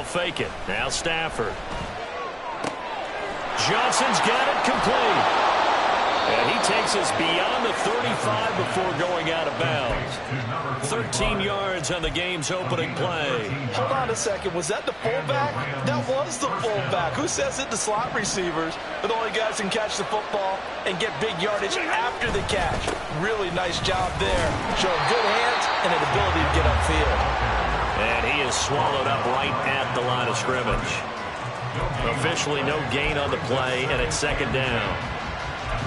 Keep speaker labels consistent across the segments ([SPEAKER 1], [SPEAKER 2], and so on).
[SPEAKER 1] They'll fake it. Now Stafford. Johnson's got it complete. And he takes us beyond the 35 before going out of bounds. 13 yards on the game's opening play.
[SPEAKER 2] Hold on a second. Was that the fullback? That was the fullback. Who says it? The slot receivers. But the only guys who can catch the football and get big yardage after the catch. Really nice job there. Showing good hands and an ability to get upfield.
[SPEAKER 1] And he is swallowed up right at the line of scrimmage. Officially no gain on the play, and it's second down.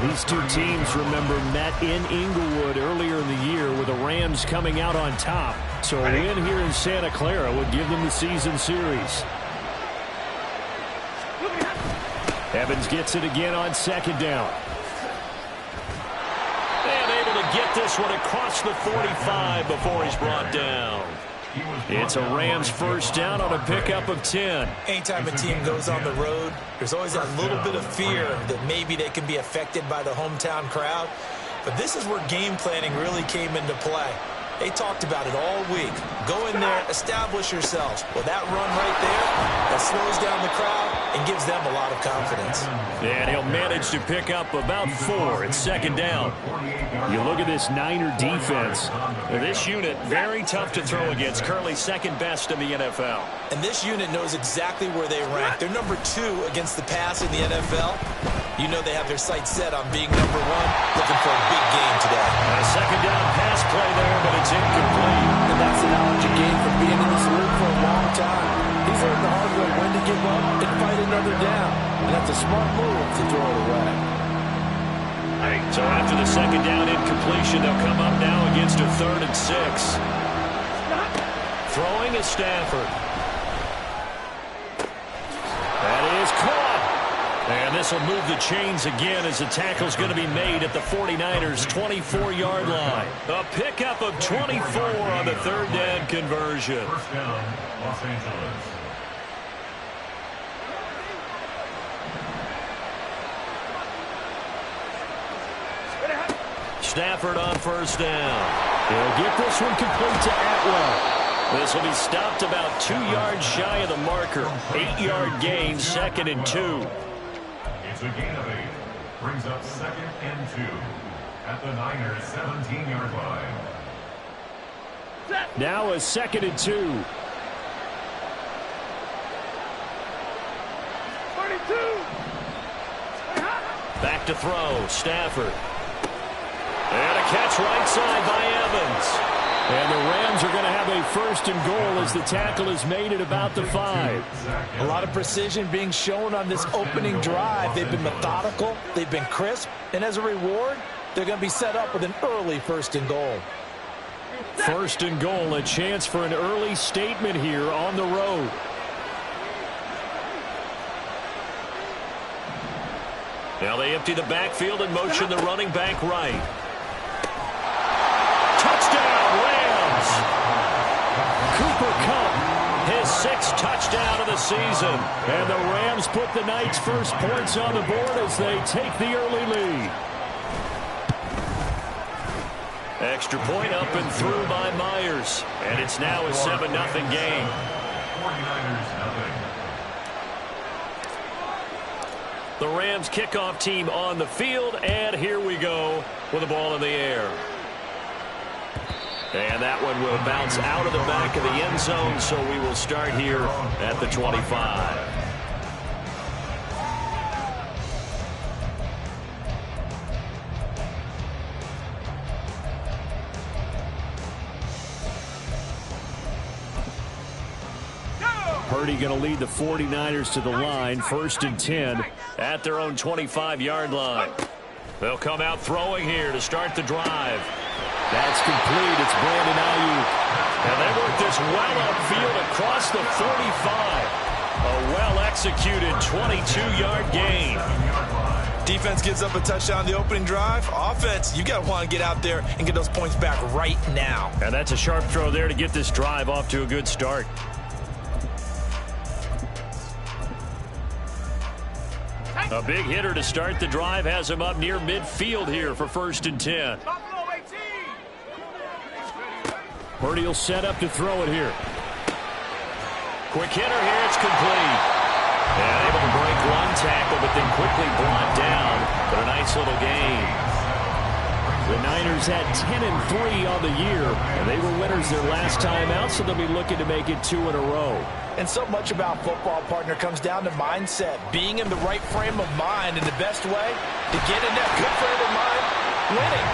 [SPEAKER 3] These two teams, remember, met in Inglewood earlier in the year with the Rams coming out on top. So a win here in Santa Clara would give them the season series. Evans gets it again on second down.
[SPEAKER 1] And able to get this one across the 45 before he's brought down. It's a Rams first down on a pickup of 10.
[SPEAKER 2] Anytime a team goes on the road, there's always that little bit of fear that maybe they can be affected by the hometown crowd. But this is where game planning really came into play. They talked about it all week. Go in there, establish yourselves. Well, that run right there, that slows down the crowd and gives them a lot of confidence.
[SPEAKER 1] And he'll manage to pick up about 4. It's second down.
[SPEAKER 3] You look at this Niner defense.
[SPEAKER 1] This unit, very tough to throw against. Currently second best in the NFL.
[SPEAKER 2] And this unit knows exactly where they rank. They're number 2 against the pass in the NFL. You know they have their sights set on being number 1, looking for a big game today.
[SPEAKER 1] A second down pass play there, but it's incomplete.
[SPEAKER 4] And that's the knowledge you gain from being in this league for a long time. He's learned the hard way when to give up and fight another down. And that's a smart move to throw it away.
[SPEAKER 1] So after the second down incompletion, they'll come up now against a 3rd and 6. Throwing is Stafford. That is caught. And this will move the chains again as the tackle's going to be made at the 49ers' 24-yard line. A pickup of 24 on the 3rd down conversion.
[SPEAKER 5] First down, Los Angeles.
[SPEAKER 1] Stafford on first down. He'll get this one complete to Atwell. This will be stopped about 2 yards shy of the marker. 8-yard gain, 2nd and 2.
[SPEAKER 5] It's a gain of 8. Brings up 2nd and 2 at the Niners' 17-yard line.
[SPEAKER 3] Now a 2nd and 2.
[SPEAKER 6] 32.
[SPEAKER 1] Back to throw, Stafford. And a catch right side by Evans.
[SPEAKER 3] And the Rams are going to have a 1st and goal as the tackle is made at about the 5.
[SPEAKER 2] A lot of precision being shown on this opening drive. They've been methodical, they've been crisp, and as a reward, they're going to be set up with an early 1st and goal.
[SPEAKER 3] 1st and goal, a chance for an early statement here on the road.
[SPEAKER 1] Now they empty the backfield and motion the running back right. Touchdown, Rams!
[SPEAKER 3] Cooper Kupp,
[SPEAKER 1] His 6th touchdown of the season.
[SPEAKER 3] and the Rams put the Knights' first points on the board as they take the early lead.
[SPEAKER 1] Extra point up and through by Myers. And it's now a 7-0 game.
[SPEAKER 5] 49ers nothing.
[SPEAKER 1] The Rams kickoff team on the field, and here we go with the ball in the air. And that one will bounce out of the back of the end zone, so we will start here at the 25.
[SPEAKER 3] Purdy going to lead the 49ers to the line, 1st and 10.
[SPEAKER 1] At their own 25-yard line. They'll come out throwing here to start the drive.
[SPEAKER 3] That's complete. It's Brandon Ayuk.
[SPEAKER 1] And they work this well upfield across the 45. A well-executed 22-yard gain.
[SPEAKER 2] Defense gives up a touchdown the opening drive. Offense, you got to want to get out there and get those points back right now.
[SPEAKER 1] And that's a sharp throw there to get this drive off to a good start. A big hitter to start the drive has him up near midfield here for 1st and 10.
[SPEAKER 3] Purdy will set up to throw it here.
[SPEAKER 1] Quick hitter here. It's complete. And able to break one tackle, but then quickly brought down. But a nice little gain.
[SPEAKER 3] The Niners had 10-3 on the year, and they were winners their last time out, so they'll be looking to make it 2 in a row.
[SPEAKER 2] And so much about football, partner, comes down to mindset. Being in the right frame of mind, and the best way to get in that good frame of mind, winning.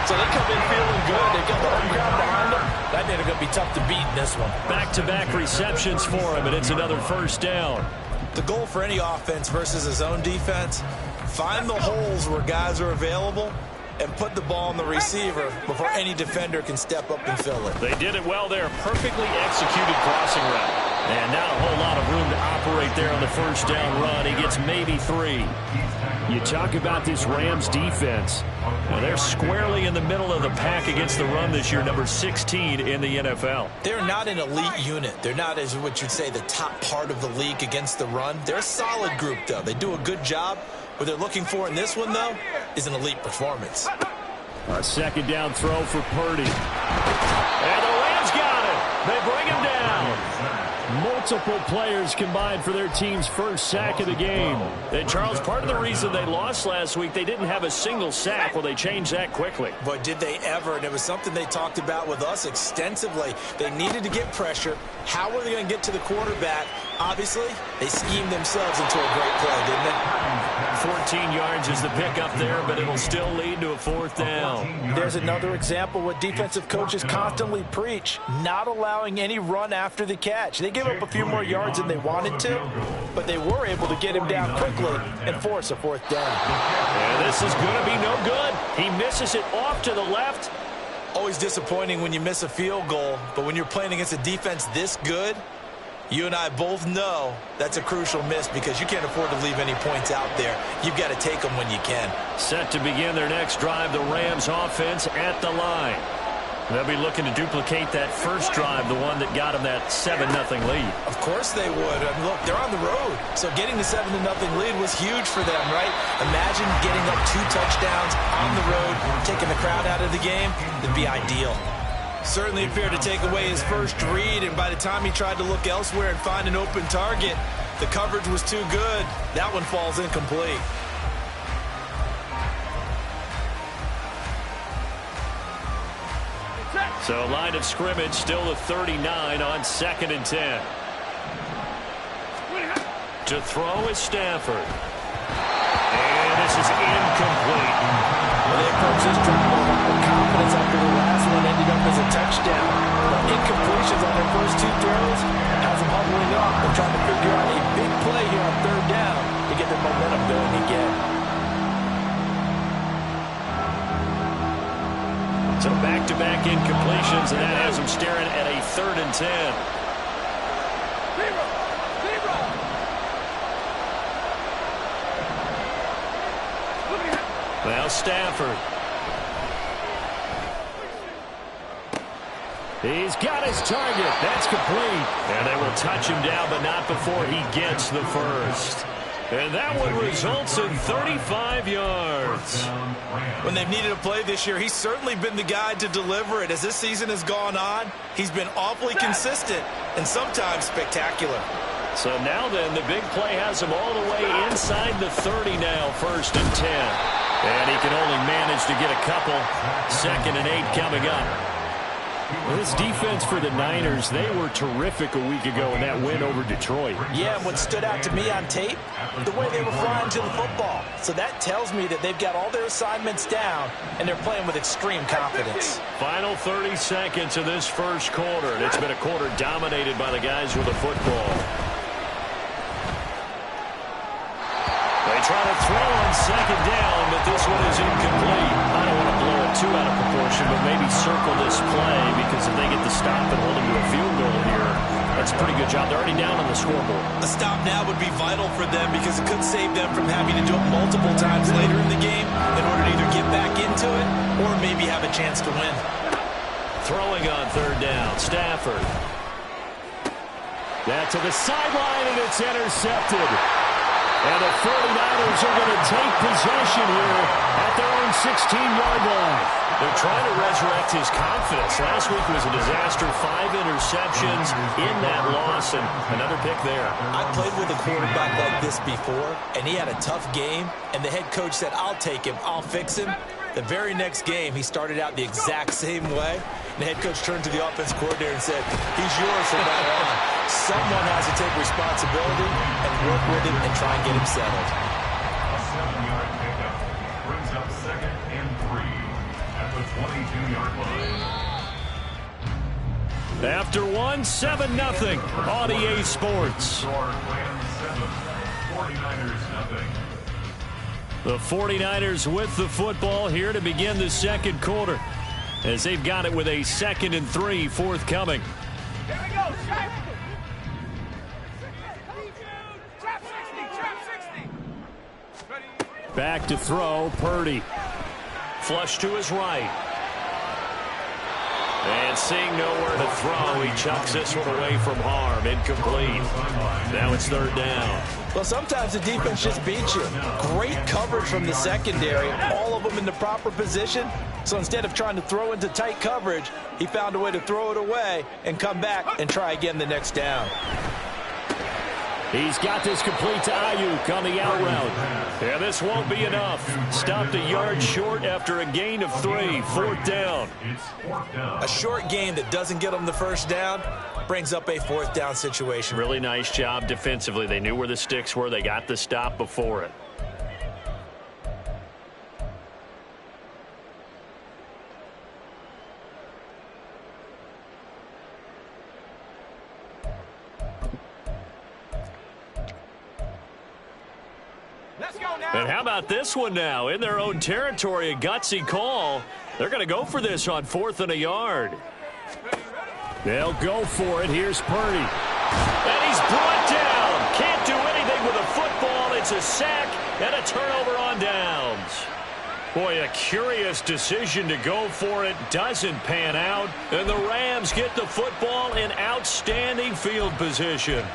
[SPEAKER 2] So they come in feeling good. They got the home crowd behind them. That they're going to be tough to beat in this one.
[SPEAKER 1] Back-to-back receptions for him, and it's another first down.
[SPEAKER 2] The goal for any offense versus his own defense, find the holes where guys are available and put the ball on the receiver before any defender can step up and fill it.
[SPEAKER 1] They did it well there. Perfectly executed crossing route. And not a whole lot of room to operate there on the first down run. He gets maybe 3.
[SPEAKER 3] You talk about this Rams defense.
[SPEAKER 1] Well, they're squarely in the middle of the pack against the run this year, number 16 in the NFL.
[SPEAKER 2] They're not an elite unit. They're not, as what you'd say, the top part of the league against the run. They're a solid group, though. They do a good job. What they're looking for in this one, though, is an elite performance.
[SPEAKER 3] A second down throw for Purdy.
[SPEAKER 1] And the Rams got it. They bring him down.
[SPEAKER 3] Multiple players combined for their team's first sack of the game.
[SPEAKER 1] And, Charles, part of the reason they lost last week, they didn't have a single sack. Well, they changed that quickly.
[SPEAKER 2] But did they ever? And it was something they talked about with us extensively. They needed to get pressure. How were they going to get to the quarterback? Obviously, they schemed themselves into a great play, didn't they?
[SPEAKER 1] 14 yards is the pickup there, but it'll still lead to a fourth down.
[SPEAKER 2] There's another example what defensive coaches constantly preach, not allowing any run after the catch. They gave up a few more yards than they wanted to, but they were able to get him down quickly and force a fourth down.
[SPEAKER 1] And this is going to be no good. He misses it off to the left.
[SPEAKER 2] Always disappointing when you miss a field goal, but when you're playing against a defense this good, you and I both know that's a crucial miss because you can't afford to leave any points out there. You've got to take them when you can.
[SPEAKER 1] Set to begin their next drive, the Rams offense at the line. They'll be looking to duplicate that first drive, the one that got them that 7-0 lead.
[SPEAKER 2] Of course they would. I mean, look, they're on the road, so getting the 7-0 lead was huge for them, right? Imagine getting up 2 touchdowns on the road, taking the crowd out of the game. It'd be ideal. Certainly appeared to take away his first read, and by the time he tried to look elsewhere and find an open target, the coverage was too good. That one falls incomplete.
[SPEAKER 1] So line of scrimmage still the 39 on 2nd and 10. To throw is Stafford. And this is incomplete.
[SPEAKER 4] Well, they approached this drive with a lot of confidence after the last one ended up as a touchdown. But incompletions on their first 2 throws has them huddling up and trying to figure out a big play here on 3rd down to get their momentum going again.
[SPEAKER 1] So back-to-back incompletions, and that has them staring at a 3rd and 10. Now Stafford.
[SPEAKER 3] He's got his target. That's complete.
[SPEAKER 1] And they will touch him down, but not before he gets the first. And that one results in 35 yards.
[SPEAKER 2] When they've needed a play this year, he's certainly been the guy to deliver it. As this season has gone on, he's been awfully consistent and sometimes spectacular.
[SPEAKER 1] So now then, the big play has him all the way inside the 30 now, 1st and 10. And he can only manage to get a couple. 2nd and 8 coming up.
[SPEAKER 3] This defense for the Niners, they were terrific a week ago in that win over Detroit.
[SPEAKER 2] Yeah, and what stood out to me on tape, the way they were flying to the football. So that tells me that they've got all their assignments down, and they're playing with extreme confidence.
[SPEAKER 1] Final 30 seconds of this first quarter, and it's been a quarter dominated by the guys with the football. They try to throw on 2nd down, but this one is incomplete. I don't want to blow it too out of proportion, but maybe circle this play, because if they get the stop and hold them to a field goal here, that's a pretty good job. They're already down on the scoreboard.
[SPEAKER 2] A stop now would be vital for them because it could save them from having to do it multiple times later in the game in order to either get back into it or maybe have a chance to win.
[SPEAKER 1] Throwing on 3rd down, Stafford.
[SPEAKER 3] That to the sideline, and it's intercepted. And the 49ers are going to take possession here at their own 16-yard line.
[SPEAKER 1] They're trying to resurrect his confidence. Last week was a disaster. 5 interceptions in that loss, and another pick there.
[SPEAKER 2] I played with a quarterback like this before, and he had a tough game, and the head coach said, I'll take him, I'll fix him. The very next game, he started out the exact same way. And the head coach turned to the offensive coordinator and said, he's yours from now on. Someone has to take responsibility and work with him and try and get him settled.
[SPEAKER 5] A 7-yard pickup brings up 2nd and 3 at the 22-yard line.
[SPEAKER 3] After 7-0 on EA Sports.
[SPEAKER 5] Score Rams 7, 49ers nothing.
[SPEAKER 3] The 49ers with the football here to begin the second quarter, as they've got it with a 2nd and 3 forthcoming.
[SPEAKER 6] Here we go, trap 60.
[SPEAKER 3] Back to throw, Purdy.
[SPEAKER 1] Flush to his right. And seeing nowhere to throw, he chucks this one away from harm. Incomplete. Now it's 3rd down.
[SPEAKER 2] Well, sometimes the defense just beats you. Great coverage from the secondary, all of them in the proper position. So instead of trying to throw into tight coverage, he found a way to throw it away and come back and try again the next down.
[SPEAKER 3] He's got this complete to Ayuk on the out route.
[SPEAKER 1] Yeah, this won't be enough. Stopped a yard short after a gain of 3. 4th down.
[SPEAKER 5] It's 4th down.
[SPEAKER 2] A short gain that doesn't get them the first down brings up a 4th down situation.
[SPEAKER 1] Really nice job defensively. They knew where the sticks were. They got the stop before it. And how about this one now? In their own territory, a gutsy call. They're going to go for this on 4th and a yard.
[SPEAKER 3] They'll go for it. Here's Purdy.
[SPEAKER 1] And he's brought down. Can't do anything with a football. It's a sack and a turnover on downs. Boy, a curious decision to go for it. Doesn't pan out. And the Rams get the football in outstanding field position.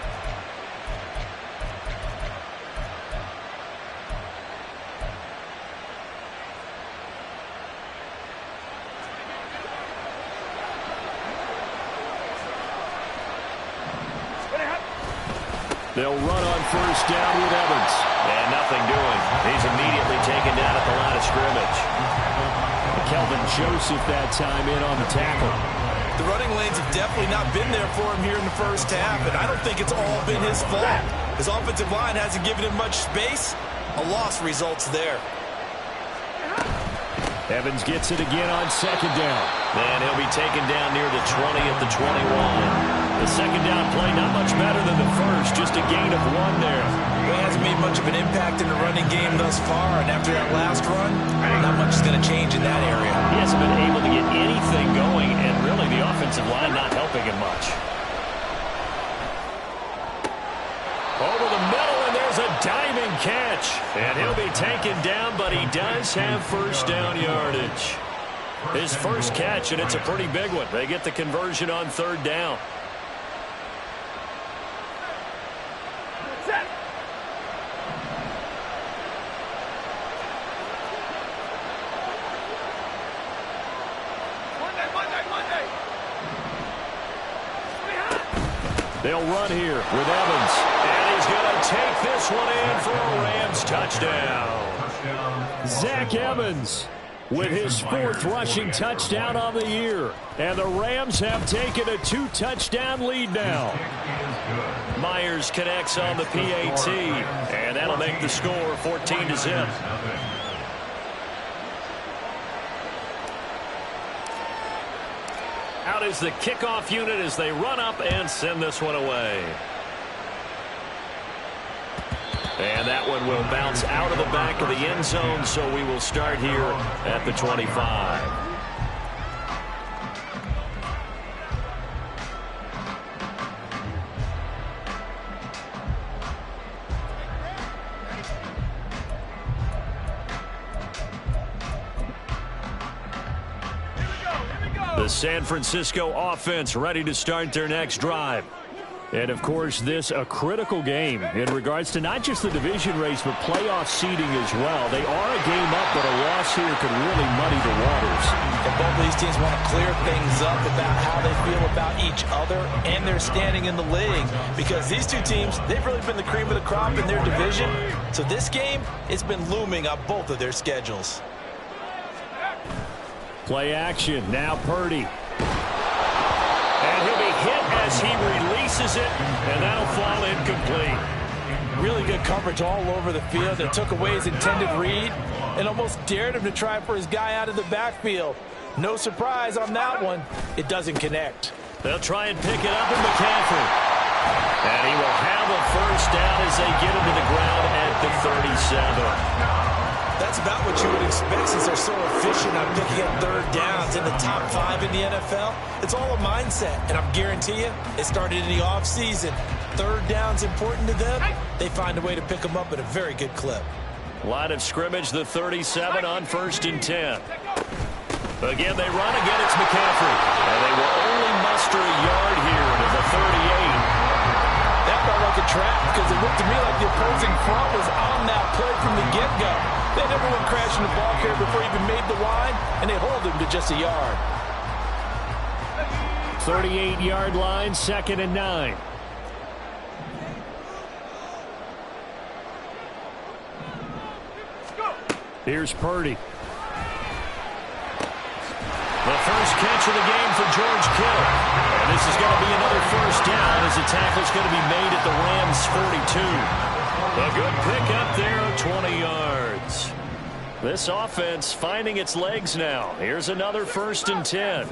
[SPEAKER 3] They'll run on 1st down with Evans.
[SPEAKER 1] And nothing doing. He's immediately taken down at the line of scrimmage.
[SPEAKER 3] Kelvin Joseph that time in on the tackle.
[SPEAKER 2] The running lanes have definitely not been there for him here in the first half, and I don't think it's all been his fault. His offensive line hasn't given him much space. A loss results there.
[SPEAKER 3] Evans gets it again on 2nd down.
[SPEAKER 1] And he'll be taken down near the 20 at the 21. The 2nd down play not much better than the first, just a gain of 1 there.
[SPEAKER 2] He hasn't made much of an impact in the running game thus far, and after that last run, not much is going to change in that area.
[SPEAKER 1] He hasn't been able to get anything going, and really the offensive line not helping him much. Over the middle, and there's a diving catch. And he'll be taken down, but he does have 1st down yardage. His first catch, and it's a pretty big one. They get the conversion on 3rd down.
[SPEAKER 3] They'll run here with Evans.
[SPEAKER 1] And he's going to take this one in for a Rams touchdown.
[SPEAKER 3] Zach Evans with his 4th rushing touchdown on the year. And the Rams have taken a 2-touchdown lead now.
[SPEAKER 1] Myers connects on the PAT. And that'll make the score 14-0. Out is the kickoff unit as they run up and send this one away. And that one will bounce out of the back of the end zone, so we will start here at the 25. The San Francisco offense ready to start their next drive.
[SPEAKER 3] And, of course, this a critical game in regards to not just the division race, but playoff seeding as well. They are a game up, but a loss here could really muddy the waters.
[SPEAKER 4] And both of these teams want to clear things up about how they feel about each other and their standing in the league. Because these two teams, they've really been the cream of the crop in their division. So this game, it's been looming on both of their schedules.
[SPEAKER 3] Play action. Now Purdy. And he'll be hit as he releases it, and that'll fall incomplete.
[SPEAKER 4] Really good coverage all over the field. It took away his intended read and almost dared him to try for his guy out of the backfield. No surprise on that one. It doesn't connect.
[SPEAKER 1] They'll try and pick it up in McCaffrey. And he will have a first down as they get him to the ground at the 37.
[SPEAKER 2] That's about what you would expect since they're so efficient on picking up third downs in the top 5 in the NFL. It's all a mindset, and I'm guarantee you it started in the offseason. Third down's important to them. They find a way to pick them up at a very good clip.
[SPEAKER 1] Line of scrimmage, the 37 on 1st and 10. Again, they run again. It's McCaffrey. And they will only muster a yard here to the 38.
[SPEAKER 4] That felt like a trap because it looked to me like the opposing front was on that play from the get-go. They never went crashing the ball carrier before he even made the line, and they hold him to just a yard.
[SPEAKER 3] 38-yard line, 2nd and 9. Here's Purdy.
[SPEAKER 1] The first catch of the game for George Kittle. And this is going to be another first down as the tackle's going to be made at the Rams' 42. A good pickup there of 20 yards. This offense finding its legs now. Here's another 1st and 10.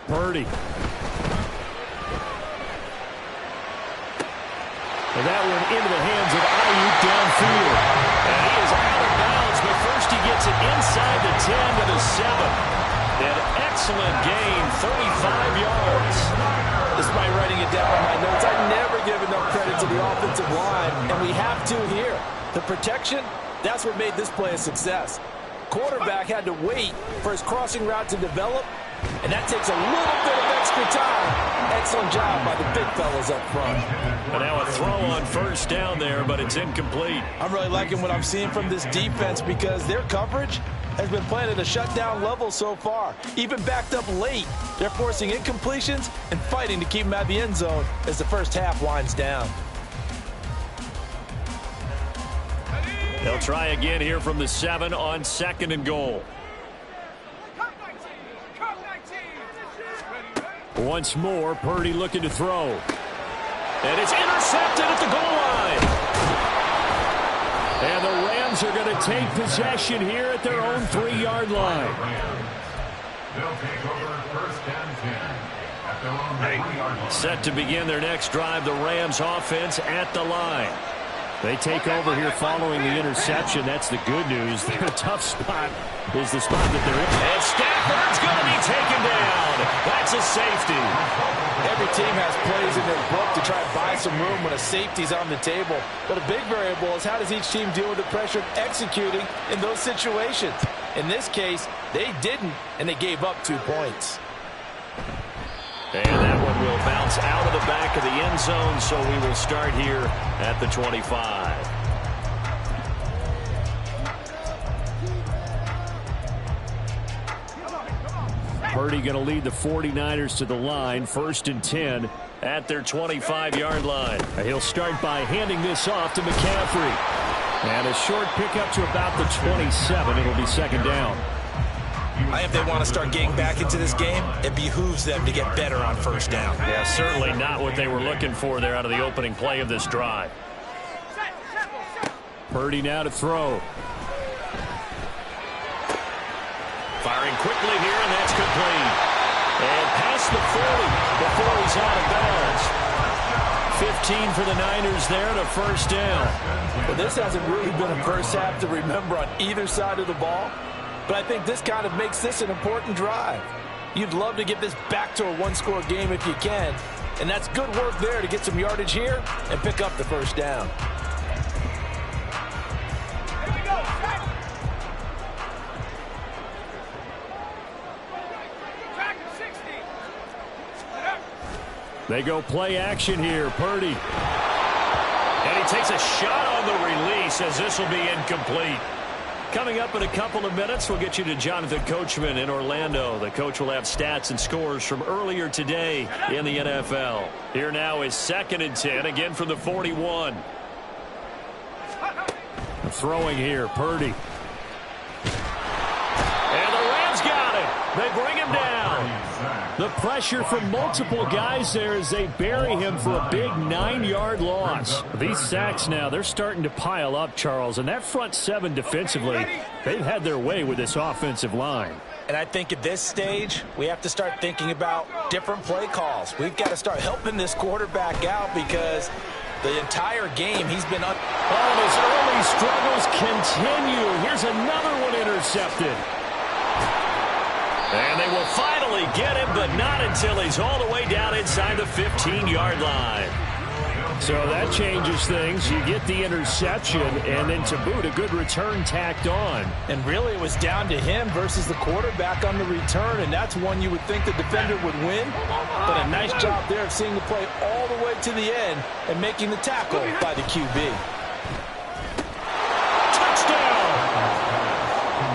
[SPEAKER 3] Purdy. And that one into the hands of Ayuk downfield.
[SPEAKER 1] And he is out of bounds, but first he gets it inside the 10 to the 7. An excellent gain, 35 yards.
[SPEAKER 4] Despite writing it down in my notes, I never give enough credit to the offensive line, and we have to here. The protection, that's what made this play a success. Quarterback had to wait for his crossing route to develop, and that takes a little bit of extra time. Excellent job by the big fellas up front.
[SPEAKER 1] And now a throw on first down there, but it's incomplete.
[SPEAKER 4] I'm really liking what I'm seeing from this defense because their coverage has been playing at a shutdown level so far. Even backed up late, they're forcing incompletions and fighting to keep them out of the end zone as the first half winds down.
[SPEAKER 1] They'll try again here from the 7 on 2nd and goal.
[SPEAKER 3] Once more, Purdy looking to throw.
[SPEAKER 1] And it's intercepted at the goal line.
[SPEAKER 3] And the Rams are going to take possession here at their own 3-yard line.
[SPEAKER 5] They'll take over 1st and 10 at their own 3-yard line.
[SPEAKER 1] Set to begin their next drive, the Rams offense at the line.
[SPEAKER 3] They take over here following the interception. That's the good news. Their tough spot is the spot that they're in.
[SPEAKER 1] And Stafford's going to be taken down. That's a safety.
[SPEAKER 4] Every team has plays in their book to try and buy some room when a safety's on the table. But a big variable is how does each team deal with the pressure of executing in those situations. In this case, they didn't, and they gave up 2 points.
[SPEAKER 1] And that one will bounce out of the back of the end zone, so we will start here at the 25.
[SPEAKER 3] Purdy going to lead the 49ers to the line, 1st and 10
[SPEAKER 1] at their 25-yard line.
[SPEAKER 3] He'll start by handing this off to McCaffrey. And a short pickup to about the 27. It'll be 2nd down.
[SPEAKER 2] If they want to start getting back into this game, it behooves them to get better on first down.
[SPEAKER 1] Yeah, certainly not what they were looking for there out of the opening play of this drive.
[SPEAKER 3] Purdy now to throw.
[SPEAKER 1] Firing quickly here, and that's complete. And past the 40 before he's out of bounds. 15 for the Niners there to first down.
[SPEAKER 4] Well, this hasn't really been a first half to remember on either side of the ball. But I think this kind of makes this an important drive. You'd love to get this back to a one-score game if you can. And that's good work there to get some yardage here and pick up the first down.
[SPEAKER 3] They go play action here. Purdy.
[SPEAKER 1] And he takes a shot on the release as this will be incomplete. Coming up in a couple of minutes, we'll get you to Jonathan Coachman in Orlando. The coach will have stats and scores from earlier today in the NFL. Here now is 2nd and 10, again from the 41.
[SPEAKER 3] Throwing here, Purdy.
[SPEAKER 1] And the Rams got it. They bring him down.
[SPEAKER 3] The pressure from multiple guys there as they bury him for a big 9-yard loss. These sacks now, they're starting to pile up, Charles. And that front 7 defensively, they've had their way with this offensive line.
[SPEAKER 4] And I think at this stage, we have to start thinking about different play calls. We've got to start helping this quarterback out because the entire game he's been on.
[SPEAKER 3] Oh, his early struggles continue. Here's another one intercepted.
[SPEAKER 1] And they will finally get him, but not until he's all the way down inside the 15-yard line.
[SPEAKER 3] So that changes things. You get the interception, and then to boot, a good return tacked on.
[SPEAKER 4] And really it was down to him versus the quarterback on the return, and that's one you would think the defender would win. But a nice job there of seeing the play all the way to the end and making the tackle by the QB.
[SPEAKER 1] Touchdown!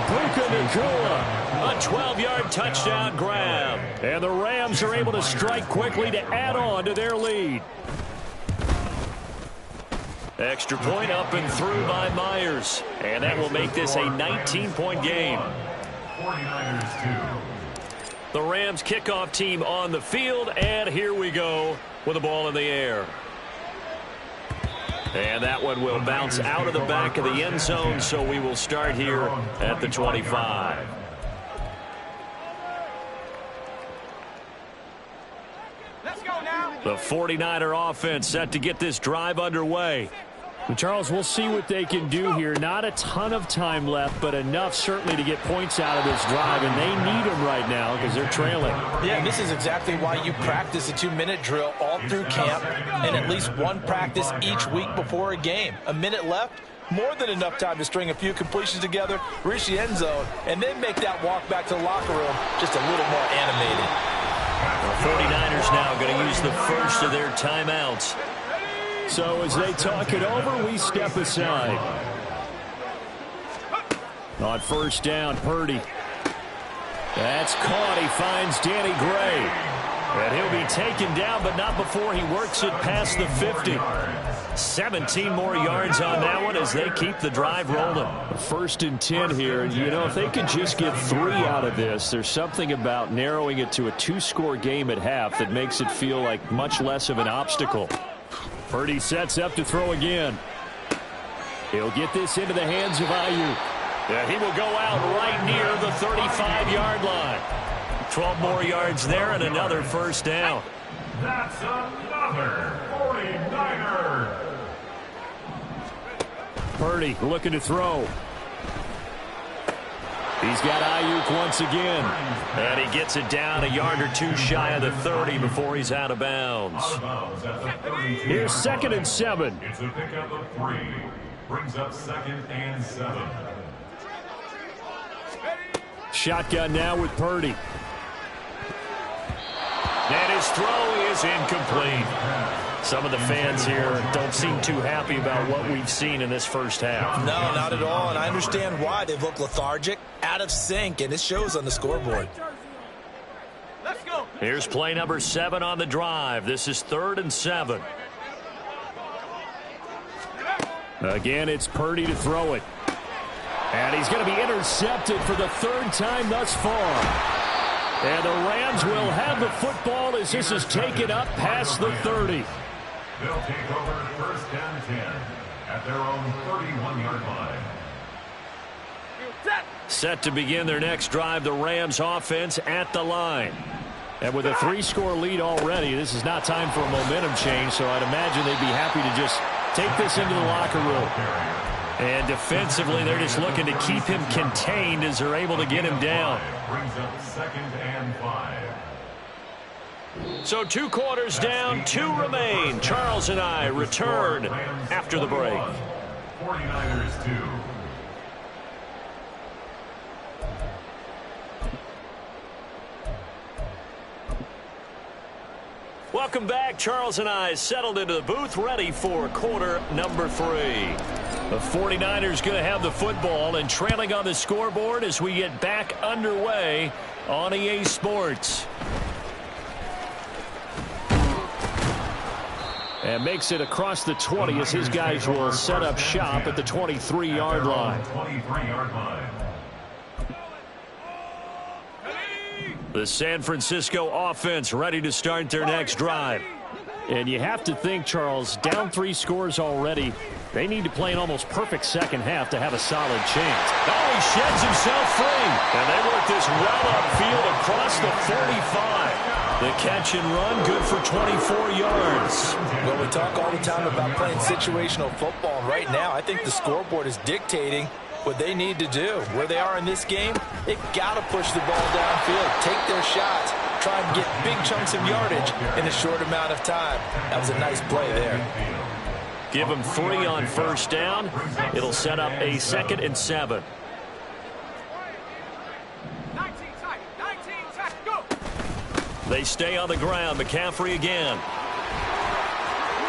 [SPEAKER 1] Puka Nacua. A 12-yard touchdown grab.
[SPEAKER 3] And the Rams are able to strike quickly to add on to their lead.
[SPEAKER 1] Extra point up and through by Myers. And that will make this a 19-point game.
[SPEAKER 5] 49ers 2.
[SPEAKER 1] The Rams kickoff team on the field. And here we go with the ball in the air. And that one will bounce out of the back of the end zone. So we will start here at the 25. The 49er offense set to get this drive underway.
[SPEAKER 3] And Charles, we'll see what they can do here. Not a ton of time left, but enough certainly to get points out of this drive, and they need them right now because they're trailing.
[SPEAKER 4] Yeah, and this is exactly why you practice a 2-minute drill all through camp and at least one practice each week before a game. A minute left, more than enough time to string a few completions together, reach the end zone, and then make that walk back to the locker room just a little more animated.
[SPEAKER 1] The 49ers now going to use the first of their timeouts.
[SPEAKER 3] So as they talk it over, we step aside. On first down, Purdy. That's caught. He finds Danny Gray. And he'll be taken down, but not before he works it past the 50. 17 more yards on that one as they keep the drive rolling. 1st and 10 here. And, you know, if they could just get 3 out of this, there's something about narrowing it to a 2-score game at half that makes it feel like much less of an obstacle. Purdy sets up to throw again. He'll get this into the hands of Ayuk.
[SPEAKER 1] Yeah, he will go out right near the 35-yard line. 12 more yards there and another first down.
[SPEAKER 5] That's another 49er.
[SPEAKER 3] Purdy looking to throw. He's got Ayuk once again.
[SPEAKER 1] And he gets it down a yard or two shy of the 30 before he's out of bounds.
[SPEAKER 3] Here's 2nd and 7.
[SPEAKER 5] It's a pickup of 3. Brings up 2nd and 7.
[SPEAKER 3] Shotgun now with Purdy.
[SPEAKER 1] And his throw is incomplete. Some of the fans here don't seem too happy about what we've seen in this first half.
[SPEAKER 4] No, not at all, and I understand why. They've looked lethargic, out of sync, and it shows on the scoreboard.
[SPEAKER 6] Let's go.
[SPEAKER 1] Here's play number 7 on the drive. This is 3rd and 7.
[SPEAKER 3] Again, it's Purdy to throw it. And he's going to be intercepted for the 3rd time thus far. And the Rams will have the football as this is taken up past the 30.
[SPEAKER 5] They'll take over 1st and 10 at their own 31-yard line.
[SPEAKER 1] Set to begin their next drive, the Rams offense at the line.
[SPEAKER 3] And with a 3-score lead already, this is not time for a momentum change, so I'd imagine they'd be happy to just take this into the locker room.
[SPEAKER 1] And defensively, they're just looking to keep him contained as they're able to get him down.
[SPEAKER 5] Brings up 2nd and 5.
[SPEAKER 1] So 2 quarters down, 2 remain. Charles and I return after the break.
[SPEAKER 5] 49ers 2.
[SPEAKER 1] Welcome back. Charles and I settled into the booth, ready for quarter number 3. The 49ers going to have the football and trailing on the scoreboard as we get back underway on EA Sports. And makes it across the 20 as his guys will set up shop at the 23-yard line.
[SPEAKER 5] 23-yard line.
[SPEAKER 1] The San Francisco offense ready to start their next drive.
[SPEAKER 3] And you have to think, Charles, down 3 scores already. They need to play an almost perfect second half to have a solid chance.
[SPEAKER 1] Oh, he sheds himself free. And they work this well upfield across the 45. The catch and run, good for 24 yards.
[SPEAKER 4] Well, we talk all the time about playing situational football. And right now, I think the scoreboard is dictating what they need to do. Where they are in this game, they've got to push the ball downfield, take their shots, try and get big chunks of yardage in a short amount of time. That was a nice play there.
[SPEAKER 1] Give them 3 on first down. It'll set up a 2nd and 7.
[SPEAKER 6] 19 tight, go!
[SPEAKER 1] They stay on the ground. McCaffrey again.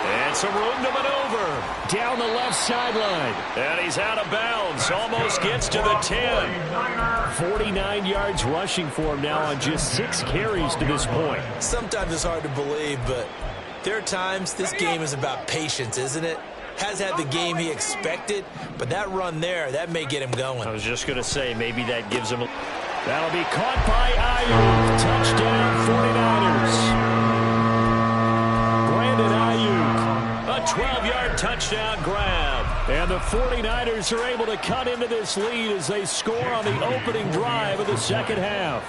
[SPEAKER 1] And some room to maneuver.
[SPEAKER 3] Down the left sideline.
[SPEAKER 1] And he's out of bounds. Almost gets to the 10.
[SPEAKER 3] 49 yards rushing for him now on just 6 carries to this point.
[SPEAKER 2] Sometimes it's hard to believe, but there are times this game is about patience, isn't it? Has had the game he expected, but that run there, that may get him going.
[SPEAKER 1] I was just going to say, maybe that gives him a...
[SPEAKER 3] That'll be caught by Ayuk. Touchdown 49ers. Brandon Ayuk.
[SPEAKER 1] A 12-yard touchdown grab.
[SPEAKER 3] And the 49ers are able to cut into this lead as they score on the opening drive of the second half.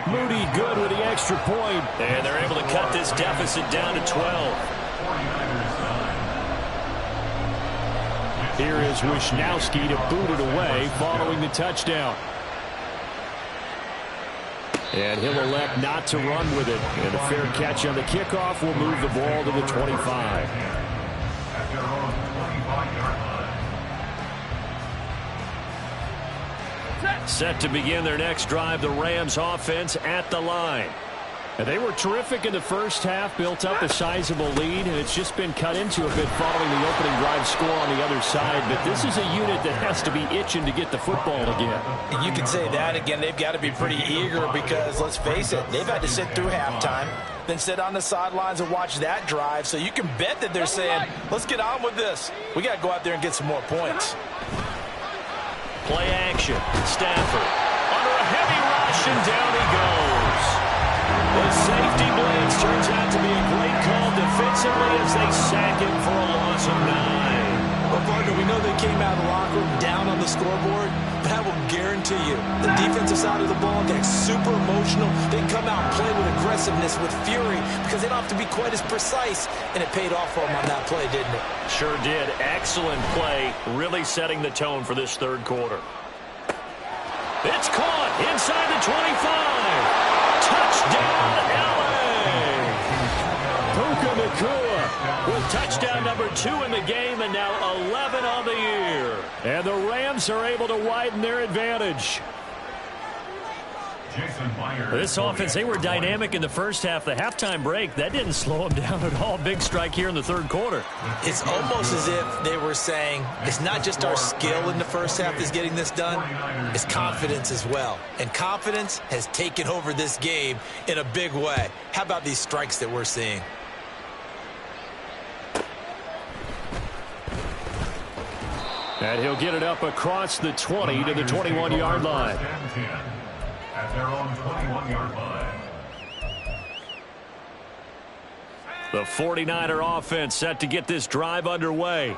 [SPEAKER 3] Moody good with the extra point.
[SPEAKER 1] And they're able to cut this deficit down to 12.
[SPEAKER 3] Here is Wisnowski to boot it away following the touchdown. And he'll elect not to run with it. And a fair catch on the kickoff will move the ball to the 25.
[SPEAKER 1] Set to begin their next drive, the Rams offense at the line.
[SPEAKER 3] And they were terrific in the first half, built up a sizable lead, and it's just been cut into a bit following the opening drive score on the other side. But this is a unit that has to be itching to get the football again.
[SPEAKER 4] You can say that again. They've got to be pretty eager because, let's face it, they've had to sit through halftime, then sit on the sidelines and watch that drive. So you can bet that they're saying, let's get on with this. We got to go out there and get some more points.
[SPEAKER 1] Play action. Stafford under a heavy rush, and down he goes. The safety blitz turns out to be a great call defensively as they sack him for a loss of 9.
[SPEAKER 2] Well, partner, we know they came out of the locker room down on the scoreboard, but I will guarantee you the defensive side of the ball gets super emotional. They come out and play with aggressiveness, with fury, because they don't have to be quite as precise, and it paid off for them on that play, didn't it?
[SPEAKER 1] Sure did. Excellent play, really setting the tone for this third quarter. It's caught inside the 25. Touchdown, L.A.
[SPEAKER 3] Puka Nacua
[SPEAKER 1] with touchdown number 2 in the game and now 11 on the year.
[SPEAKER 3] And the Rams are able to widen their advantage.
[SPEAKER 1] This offense, they were dynamic in the first half. The halftime break, that didn't slow them down at all. Big strike here in the third quarter.
[SPEAKER 2] It's almost as if they were saying, it's not just our skill in the first half that's getting this done, it's confidence as well. And confidence has taken over this game in a big way. How about these strikes that we're seeing?
[SPEAKER 3] And he'll get it up across the 20 to the 21-yard line.
[SPEAKER 5] At their own 21-yard line.
[SPEAKER 1] The 49er offense set to get this drive underway.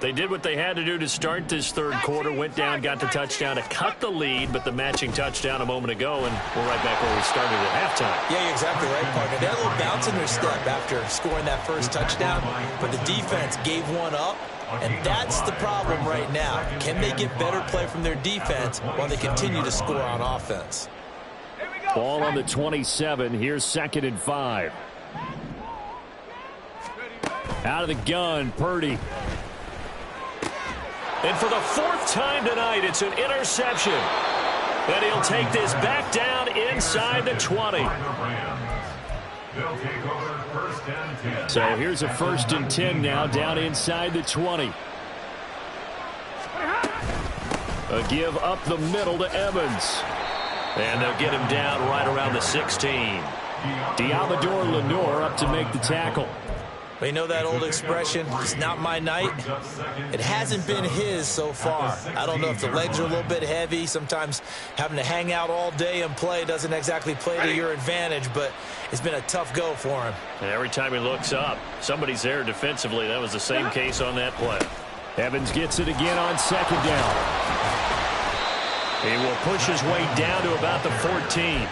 [SPEAKER 1] They did what they had to do to start this third quarter, went down, got the touchdown to cut the lead, but the matching touchdown a moment ago, and we're right back where we started at halftime.
[SPEAKER 2] Yeah, you're exactly right, partner. They had a little bounce in their step after scoring that first touchdown, but the defense gave one up. And that's the problem right now. Can they get better play from their defense while they continue to score on offense?
[SPEAKER 3] Ball on the 27. Here's 2nd and 5. Out of the gun, Purdy.
[SPEAKER 1] And for the 4th time tonight, it's an interception. And he'll take this back down inside the 20.
[SPEAKER 5] They'll take over first and 10.
[SPEAKER 3] So here's a 1st and 10 now down inside the 20. A give up the middle to Evans.
[SPEAKER 1] And they'll get him down right around the 16.
[SPEAKER 3] Diamador Lenore up to make the tackle.
[SPEAKER 2] You know that old expression, it's not my night? It hasn't been his so far. I don't know if the legs are a little bit heavy. Sometimes having to hang out all day and play doesn't exactly play to your advantage, but it's been a tough go for him.
[SPEAKER 1] And every time he looks up, somebody's there defensively. That was the same case on that play.
[SPEAKER 3] Evans gets it again on 2nd down.
[SPEAKER 1] He will push his way down to about the 14.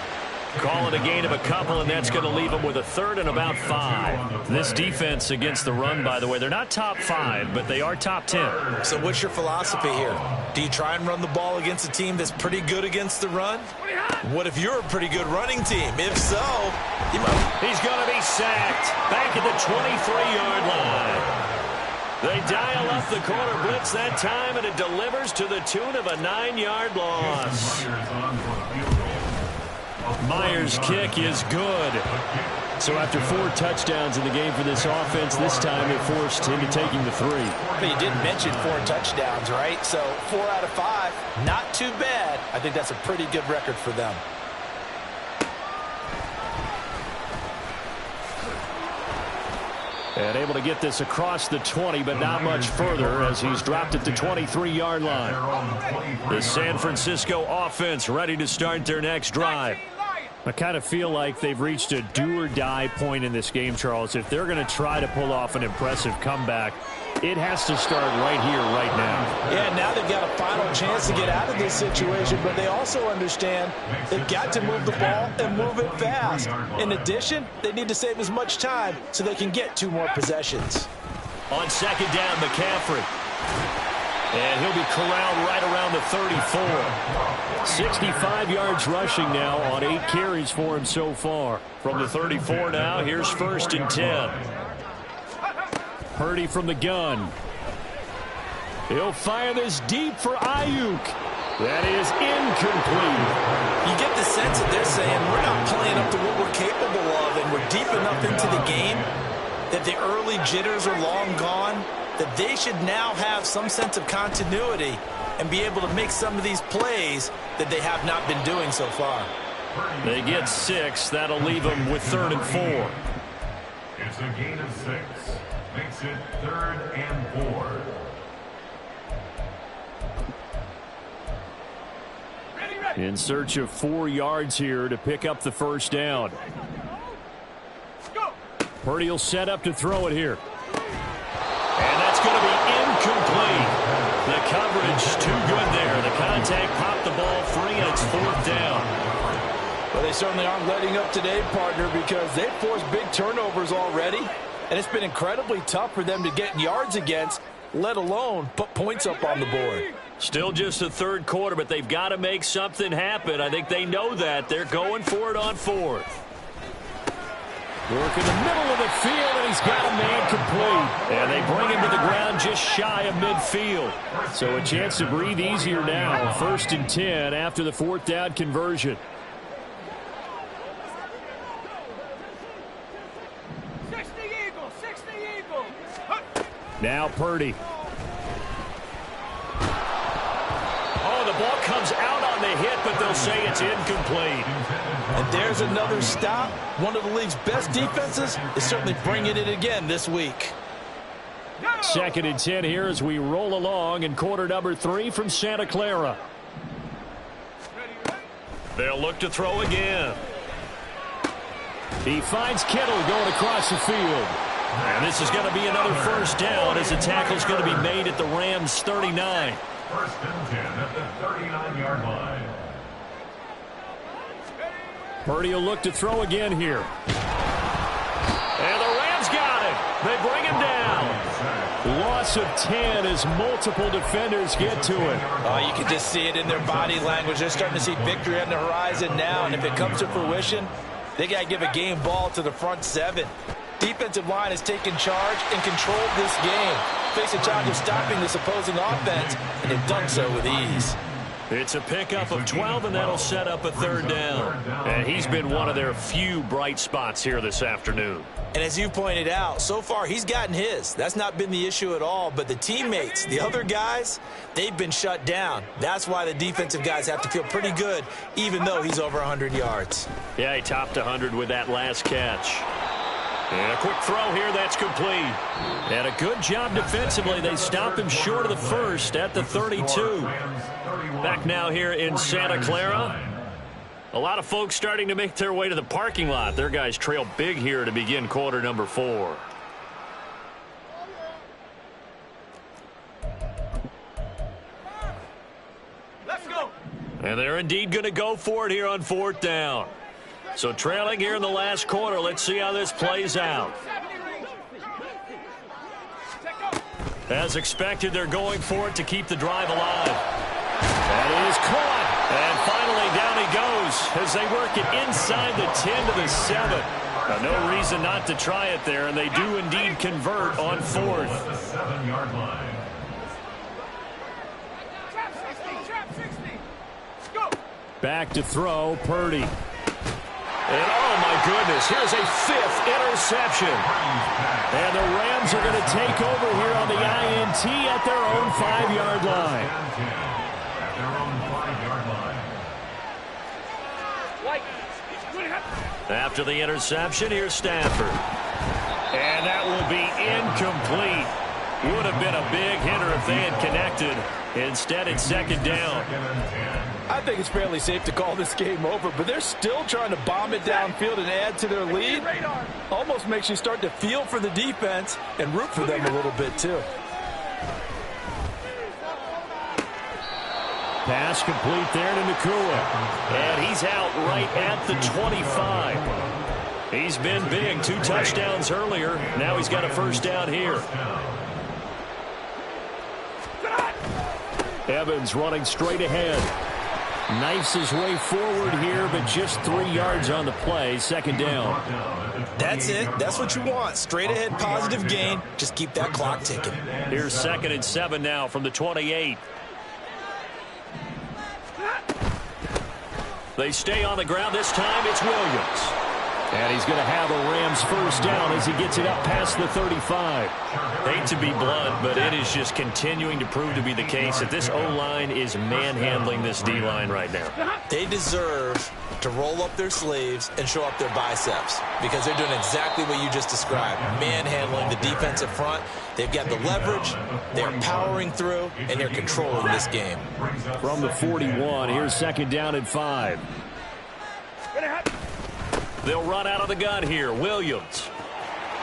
[SPEAKER 1] Call it a gain of a couple, and that's going to leave him with a 3rd and about 5. This defense against the run, by the way, they're not top 5, but they are top 10.
[SPEAKER 2] So what's your philosophy here? Do you try and run the ball against a team that's pretty good against the run? What if you're a pretty good running team? If so, you might...
[SPEAKER 1] He's going to be sacked back at the 23-yard line. They dial up the corner blitz that time, and it delivers to the tune of a 9-yard loss.
[SPEAKER 3] Myers' kick is good. So after 4 touchdowns in the game for this offense, this time it forced into taking the 3.
[SPEAKER 4] But you did mention 4 touchdowns, right? So 4 out of 5, not too bad. I think that's a pretty good record for them.
[SPEAKER 3] And able to get this across the 20, but not much further as he's dropped at the 23-yard line.
[SPEAKER 1] The San Francisco offense ready to start their next drive.
[SPEAKER 3] I kind of feel like they've reached a do-or-die point in this game, Charles. If they're going to try to pull off an impressive comeback, it has to start right here, right now.
[SPEAKER 4] Yeah, now they've got a final chance to get out of this situation, but they also understand they've got to move the ball and move it fast. In addition, they need to save as much time so they can get 2 more possessions.
[SPEAKER 1] On 2nd down, McCaffrey. And he'll be corralled right around the 34.
[SPEAKER 3] 65 yards rushing now on 8 carries for him so far.
[SPEAKER 1] From the 34 now, here's 1st and 10.
[SPEAKER 3] Purdy from the gun. He'll fire this deep for Ayuk. That is incomplete.
[SPEAKER 2] You get the sense that they're saying we're not playing up to what we're capable of, and we're deep enough into the game that the early jitters are long gone, that they should now have some sense of continuity and be able to make some of these plays that they have not been doing so far.
[SPEAKER 1] They get 6. That'll leave them with 3rd and 4.
[SPEAKER 5] It's a gain of 6. Makes it 3rd and 4.
[SPEAKER 3] In search of 4 yards here to pick up the 1st down. Purdy will set up to throw it here.
[SPEAKER 1] And that's going to be incomplete. The coverage too good there. The contact popped the ball free, and it's 4th down.
[SPEAKER 4] Well, they certainly aren't letting up today, partner, because they've forced big turnovers already, and it's been incredibly tough for them to get yards against, let alone put points up on the board.
[SPEAKER 1] Still just the 3rd quarter, but they've got to make something happen. I think they know that. They're going for it on 4th.
[SPEAKER 3] Work in the middle of the field, and he's got a man complete.
[SPEAKER 1] And they bring him to the ground just shy of midfield.
[SPEAKER 3] So a chance to breathe easier now. 1st and 10 after the 4th down conversion.
[SPEAKER 6] 60 Eagles, 60 Eagles.
[SPEAKER 3] Now Purdy.
[SPEAKER 1] Oh, the ball comes out on the hit, but they'll say it's incomplete.
[SPEAKER 4] And there's another stop. One of the league's best defenses is certainly bringing it again this week.
[SPEAKER 3] 2nd and 10 here as we roll along in quarter number 3 from Santa Clara.
[SPEAKER 1] They'll look to throw again.
[SPEAKER 3] He finds Kittle going across the field.
[SPEAKER 1] And this is going to be another 1st down as the tackle's going to be made at the Rams' 39.
[SPEAKER 5] 1st and 10 at the 39-yard line.
[SPEAKER 3] Purdy will look to throw again here.
[SPEAKER 1] And the Rams got it. They bring him down.
[SPEAKER 3] Loss of 10 as multiple defenders get to it.
[SPEAKER 4] Oh, you can just see it in their body language. They're starting to see victory on the horizon now, and if it comes to fruition, they got to give a game ball to the front 7. Defensive line has taken charge and controlled this game. Face a challenge of stopping this opposing offense, and they've done so with ease.
[SPEAKER 1] It's a pickup of 12, and that'll set up a third down. And he's been one of their few bright spots here this afternoon.
[SPEAKER 2] And as you pointed out, so far he's gotten his. That's not been the issue at all. But the teammates, the other guys, they've been shut down. That's why the defensive guys have to feel pretty good, even though he's over 100 yards.
[SPEAKER 1] Yeah, he topped 100 with that last catch. And a quick throw here, that's complete. And a good job defensively. They stop him short of the first at the 32. Back now here in Santa Clara. A lot of folks starting to make their way to the parking lot. Their guys trail big here to begin quarter number 4.
[SPEAKER 6] Let's go.
[SPEAKER 1] And they're indeed going to go for it here on 4th down. So trailing here in the last quarter. Let's see how this plays out. As expected, they're going for it to keep the drive alive. That is caught. And finally down he goes as they work it inside the 10 to the 7. Now, no reason not to try it there, and they do indeed convert on 4th.
[SPEAKER 5] The 7-yard line.
[SPEAKER 6] Trap 60, trap 60. Let's go.
[SPEAKER 3] Back to throw, Purdy.
[SPEAKER 1] And oh my goodness, here's a 5th interception. And the Rams are going to take over here on the INT at their own 5-yard line.
[SPEAKER 5] At their own 5-yard line.
[SPEAKER 1] After the interception, here's Stafford. And that will be incomplete. Would have been a big hitter if they had connected. Instead, it's 2nd down.
[SPEAKER 4] I think it's fairly safe to call this game over, but they're still trying to bomb it downfield and add to their lead. Almost makes you start to feel for the defense and root for them a little bit, too.
[SPEAKER 3] Pass complete there to Nakua.
[SPEAKER 1] And he's out right at the 25. He's been big. 2 touchdowns earlier. Now he's got a 1st down here.
[SPEAKER 3] Evans running straight ahead. Knifes his way forward here, but just 3 yards on the play. 2nd down.
[SPEAKER 2] That's it. That's what you want. Straight ahead positive gain. Just keep that clock ticking.
[SPEAKER 1] Here's 2nd and 7 now from the 28. They stay on the ground. This time it's Williams.
[SPEAKER 3] And he's going to have a Rams 1st down as he gets it up past the 35.
[SPEAKER 1] Hate to be blunt, but it is just continuing to prove to be the case that this O-line is manhandling this D-line right now.
[SPEAKER 2] They deserve to roll up their sleeves and show up their biceps because they're doing exactly what you just described, manhandling the defensive front. They've got the leverage, they're powering through, and they're controlling this game.
[SPEAKER 3] From the 41, here's 2nd down and 5.
[SPEAKER 1] They'll run out of the gun here. Williams.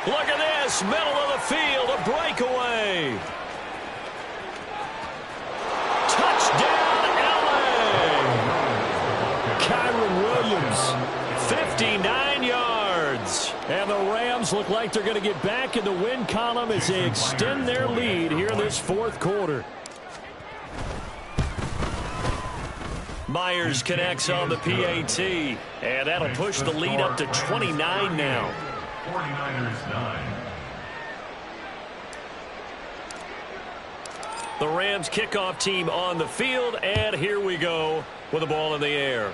[SPEAKER 1] Look at this. Middle of the field. A breakaway. Touchdown, LA.
[SPEAKER 3] Kyron Williams.
[SPEAKER 1] 59 yards.
[SPEAKER 3] And the Rams look like they're going to get back in the win column as they extend their lead here in this 4th quarter.
[SPEAKER 1] Myers connects on the PAT. And that'll push the lead up to 29 now.
[SPEAKER 5] 49ers 9.
[SPEAKER 1] The Rams kickoff team on the field. And here we go with the ball in the air.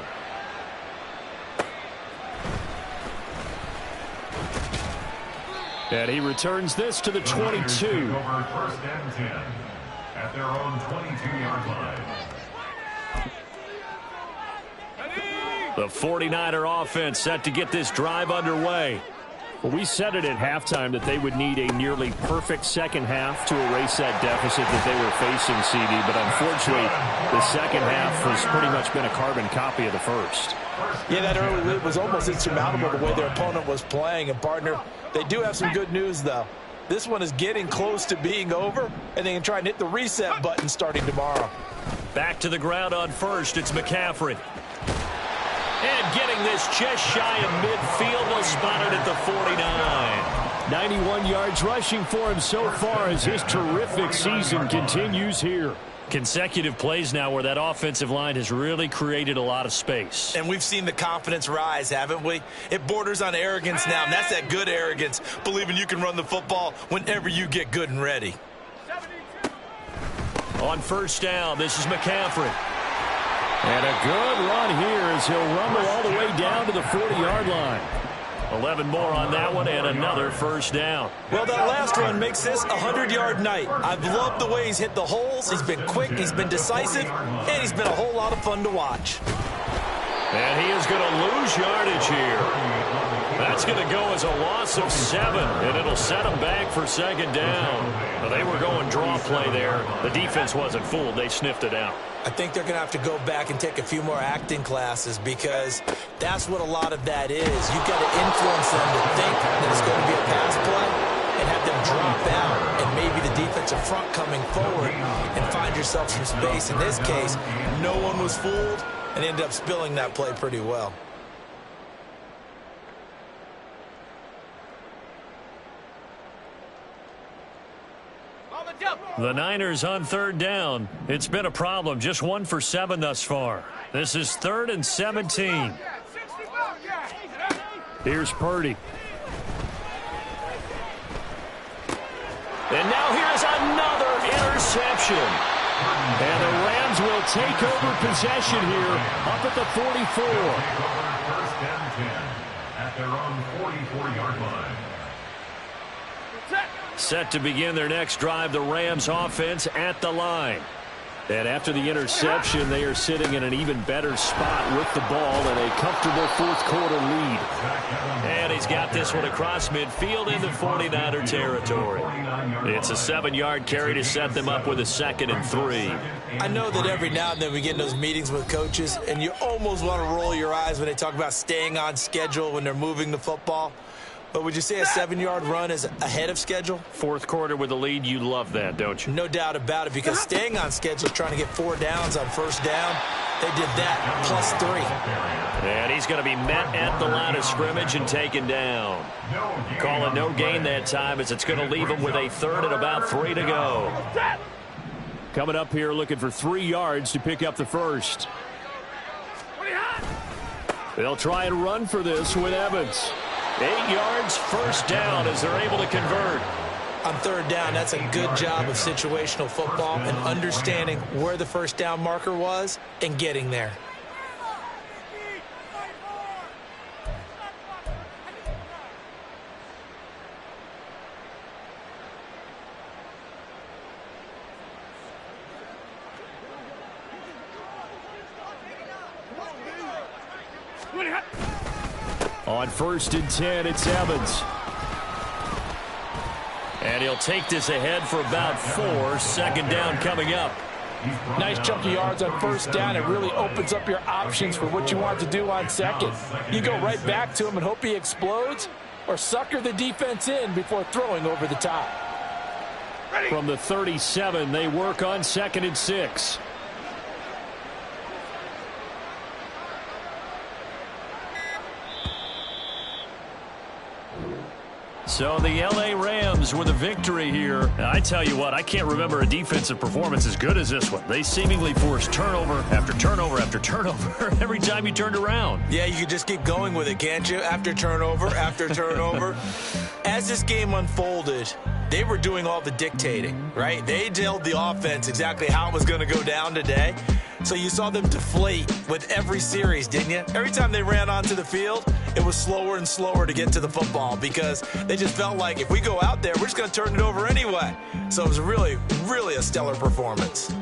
[SPEAKER 3] And he returns this to the 22.
[SPEAKER 5] Over 1st and 10 at their own 22-yard line.
[SPEAKER 1] The 49er offense set to get this drive underway.
[SPEAKER 3] Well, we said it at halftime that they would need a nearly perfect second half to erase that deficit that they were facing, CD. But unfortunately, the second half has pretty much been a carbon copy of the first.
[SPEAKER 4] Yeah, that early lead was almost insurmountable the way their opponent was playing. And, partner, they do have some good news, though. This one is getting close to being over, and they can try and hit the reset button starting tomorrow.
[SPEAKER 1] Back to the ground on 1st. It's McCaffrey. And getting this just shy of midfield. They'll spot it at the 49.
[SPEAKER 3] 91 yards rushing for him so far as his terrific season continues here.
[SPEAKER 1] Consecutive plays now where that offensive line has really created a lot of space.
[SPEAKER 2] And we've seen the confidence rise, haven't we? It borders on arrogance now, and that's that good arrogance, believing you can run the football whenever you get good and ready.
[SPEAKER 1] On 1st down, this is McCaffrey.
[SPEAKER 3] And a good run here as he'll rumble all the way down to the 40-yard line. 11 more on that one and another first down.
[SPEAKER 2] Well, that last run makes this a 100-yard night. I've loved the way he's hit the holes. He's been quick, he's been decisive, and he's been a whole lot of fun to watch.
[SPEAKER 1] And he is going to lose yardage here. That's going to go as a loss of 7, and it'll set him back for second down. Well, they were going draw play there. The defense wasn't fooled. They sniffed it out.
[SPEAKER 2] I think they're going to have to go back and take a few more acting classes because that's what a lot of that is. You've got to influence them to think that it's going to be a pass play and have them drop out and maybe the defensive front coming forward and find yourself some space. In this case, no one was fooled and ended up spilling that play pretty well.
[SPEAKER 1] The Niners on third down. It's been a problem. Just 1 for 7 thus far. This is 3rd and 17.
[SPEAKER 3] Here's Purdy.
[SPEAKER 1] And now here's another interception.
[SPEAKER 3] And the Rams will take over possession here up at the 44.
[SPEAKER 5] First and 10 at their own 44-yard line.
[SPEAKER 1] Set to begin their next drive, the Rams offense at the line.
[SPEAKER 3] And after the interception, they are sitting in an even better spot with the ball and a comfortable fourth-quarter lead.
[SPEAKER 1] And he's got this one across midfield in the 49er territory. It's a 7-yard carry to set them up with a 2nd and 3.
[SPEAKER 2] I know that every now and then we get in those meetings with coaches, and you almost want to roll your eyes when they talk about staying on schedule when they're moving the football. But would you say a 7-yard run is ahead of schedule?
[SPEAKER 1] Fourth quarter with the lead, you love that, don't you?
[SPEAKER 2] No doubt about it, because staying on schedule, trying to get 4 downs on first down, they did that, plus 3.
[SPEAKER 1] And he's going to be met at the line of scrimmage and taken down. Call it no gain that time as it's going to leave him with a 3rd and about 3 to go.
[SPEAKER 3] Coming up here looking for 3 yards to pick up the first. They'll try and run for this with Evans.
[SPEAKER 1] 8 yards, first down as they're able to convert.
[SPEAKER 2] On third down, that's a good job of situational football and understanding where the first down marker was and getting there.
[SPEAKER 3] On 1st and 10, it's Evans.
[SPEAKER 1] And he'll take this ahead for about 4. Second down coming up.
[SPEAKER 4] Nice chunk of yards on first down. It really opens up your options for what you want to do on second. You go right back to him and hope he explodes, or sucker the defense in before throwing over the top.
[SPEAKER 3] From the 37, they work on 2nd and 6.
[SPEAKER 1] So the L.A. Rams with a victory here. I tell you what, I can't remember a defensive performance as good as this one. They seemingly forced turnover after turnover after turnover every time you turned around.
[SPEAKER 2] Yeah, you could just keep going with it, can't you? After turnover, after turnover. As this game unfolded, they were doing all the dictating, right? They told the offense exactly how it was going to go down today. So you saw them deflate with every series, didn't you? Every time they ran onto the field, it was slower and slower to get to the football because they just felt like if we go out there, we're just going to turn it over anyway. So it was really, really a stellar performance.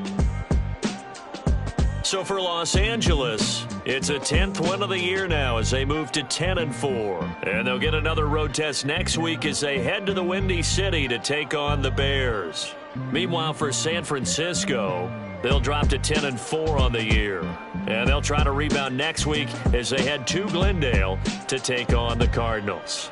[SPEAKER 1] So for Los Angeles, it's a 10th win of the year now as they move to 10-4. And they'll get another road test next week as they head to the Windy City to take on the Bears. Meanwhile, for San Francisco, they'll drop to 10-4 on the year. And they'll try to rebound next week as they head to Glendale to take on the Cardinals.